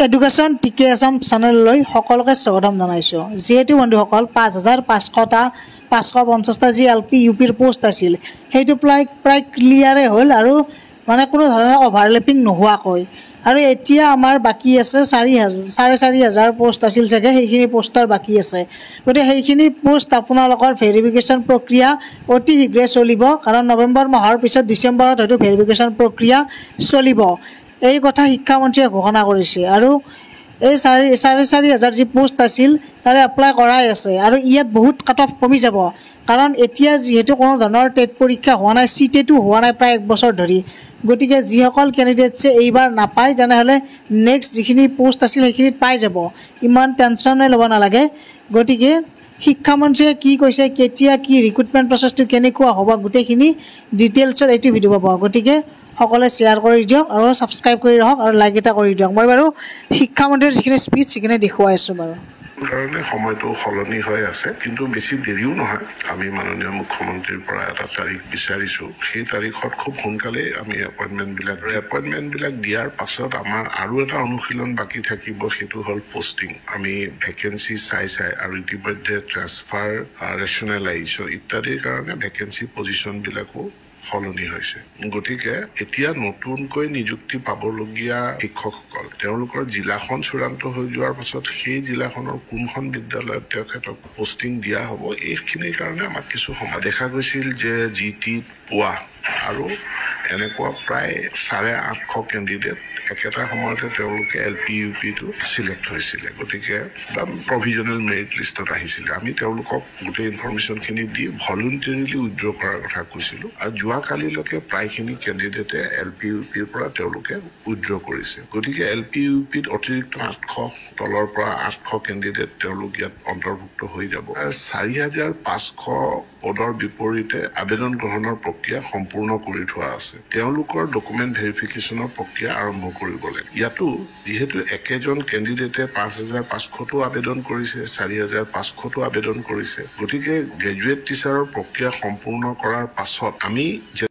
Education টিকে আছাম চেনেললৈ সকলোকে স্বাগতম জনাইছোঁ। যিহেতু বন্ধুসকল 5,550টা যি LP UPৰ পোষ্ট আছিল সেইটো প্ৰায় ক্লিয়াৰে হ'ল আৰু মানে কোনো ধৰণৰ অভাৰলেপিং নোহোৱাকৈ। আৰু এতিয়া আমাৰ বাকী আছে 4,500 পোষ্ট আছিল চাগে, সেইখিনি পোষ্টৰ বাকী আছে। গতিকে সেইখিনি পোষ্ট আপোনালোকৰ ভেৰিফিকেশ্যন প্ৰক্ৰিয়া অতি শীঘ্ৰে চলিব, কাৰণ নৱেম্বৰ মাহৰ পিছত ডিচেম্বৰত হয়তো ভেৰিফিকেশ্যন প্ৰক্ৰিয়া চলিব। এই কথা শিক্ষামন্ত্ৰীয়ে ঘোষণা কৰিছে। আৰু এই 4,500 যি পোষ্ট আছিল তাৰে এপ্লাই কৰাই আছে আৰু ইয়াত বহুত কাট অফ কমি যাব, কাৰণ এতিয়া যিহেতু কোনো ধৰণৰ টেট পৰীক্ষা হোৱা নাই, চিটেটো হোৱা নাই প্ৰায় 1 বছৰ ধৰি। গতিকে যিসকল কেণ্ডিডেটছে এইবাৰ নাপায় তেনেহ'লে নেক্সট যিখিনি পোষ্ট আছিল সেইখিনিত পাই যাব, ইমান টেনশ্যনে ল'ব নালাগে। গতিকে শিক্ষামন্ত্ৰীয়ে কি কৈছে, কেতিয়া কি ৰিক্ৰুটমেণ্ট প্ৰচেছটো কেনেকুৱা হ'ব, গোটেইখিনি ডিটেইলছত এইটো ভিডিঅ' পাব। গতিকে সকলোৱে শ্বেয়াৰ কৰি দিয়ক আৰু ছাবস্ক্ৰাইব কৰি ৰাখক আৰু লাইক এটা কৰি দিয়ক। মই বাৰু শিক্ষামন্ত্ৰীৰ যিখিনি স্পীচ সেইখিনি দেখুৱাই আছোঁ বাৰু। কাৰণে সময়টো সলনি হৈ আছে, কিন্তু বেছি দেৰিও নহয়। আমি মাননীয় মুখ্যমন্ত্ৰীৰ পৰা এটা তাৰিখ বিচাৰিছোঁ, সেই তাৰিখত খুব সোনকালে আমি এপইণ্টমেণ্টবিলাক দিয়াৰ পাছত আমাৰ আৰু এটা অনুশীলন বাকী থাকিব, সেইটো হ'ল পষ্টিং। আমি ভেকেঞ্চি চাই আৰু ইতিমধ্যে ট্ৰান্সফাৰ, ৰেচনেলাইজেশ্যন ইত্যাদিৰ কাৰণে ভেকেঞ্চি পজিশ্যনবিলাকো সলনি হৈছে। গতিকে এতিয়া নতুনকৈ নিযুক্তি পাবলগীয়া শিক্ষকসকল তেওঁলোকৰ জিলাখন চূড়ান্ত হৈ যোৱাৰ পাছত সেই জিলাখনৰ কোনখন বিদ্যালয়ত তেখেতক পষ্টিং দিয়া হ'ব, এইখিনিৰ কাৰণে আমাক কিছু সময় দেখা গৈছিল যে GTত পোৱা আৰু এনেকুৱা প্ৰায় 850 কেণ্ডিডেট একেটা সময়তে তেওঁলোকে LP UPটো চিলেক্ট হৈছিলে। গতিকে প্ৰভিজনেল মেৰিট লিষ্টত আহিছিলে। আমি তেওঁলোকক গোটেই ইনফৰমেশ্যনখিনি দি ভলুণ্টেৰিলি উইথড্ৰ কৰাৰ কথা কৈছিলোঁ, আৰু যোৱাকালিলৈকে প্ৰায়খিনি কেণ্ডিডেটে LP UPৰ পৰা তেওঁলোকে উইথড্ৰ কৰিছে। গতিকে LP UPত অতিৰিক্ত 800 তলৰ পৰা 800 কেণ্ডিডেট তেওঁলোক ইয়াত অন্তৰ্ভুক্ত হৈ যাব। 4,500 পদৰ বিপৰীতে আবেদন গ্ৰহণৰ প্ৰক্ৰিয়া সম্পূৰ্ণ কৰি থোৱা আছে। তেওঁলোকৰ ডকুমেণ্ট ভেৰিফিকেশ্যনৰ প্ৰক্ৰিয়া আৰম্ভ কৰিব লাগে। ইয়াতো যিহেতু একেজন কেণ্ডিডেটে 5,500টো আবেদন কৰিছে, 4,500টো আবেদন কৰিছে, গতিকে গ্ৰেজুৱেট টিচাৰৰ প্ৰক্ৰিয়া সম্পূৰ্ণ কৰাৰ পাছত আমি